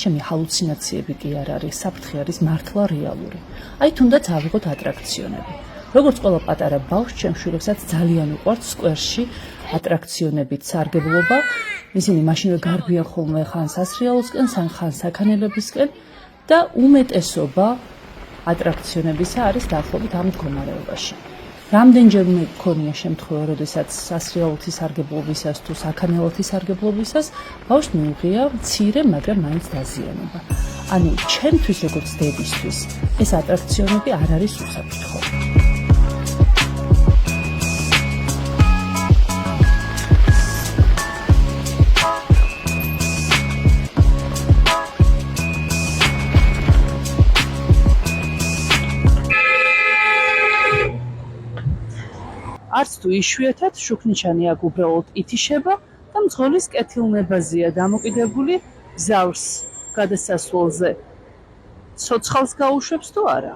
ჩემი ჰალუცინაციები კი არ არის, საფრთხე არის მართლა რეალური. აი თუნდაც ავიღოთ ატრაქციონები. როგორც ყველა პატარა ბავშვს, ჩემს შვილებსაც ძალიან უყვართ სკვერში ატრაქციონებით სარგებლობა. ისინი მაშინვე გარბიან ხოლმე ხან სასრიალოსკენ, ხან საქანელებისკენ და უმეტესობა ატრაქციონებისა არის დაახლოებით ამ მდგომარეობაში. რამდენჯერმე მქონია შემთხვევა, როდესაც სასრიალოთის სარგებლობისას თუ საქანელოთის სარგებლობისას ბავშვს მიუღია მცირე, მაგრამ მაინც დაზიანება. ანუ ჩემთვის როგორც დედისთვის ეს ატრაქციონები არ არის უსაფრთხო. არც თუ იშვიათად შუქნიშანი აქ უბრალოდ ითიშება და მძღოლის კეთილნებაზეა დამოკიდებული გზავს გადასასვლელზე. ცოცხალს გაუშვებს თუ არა?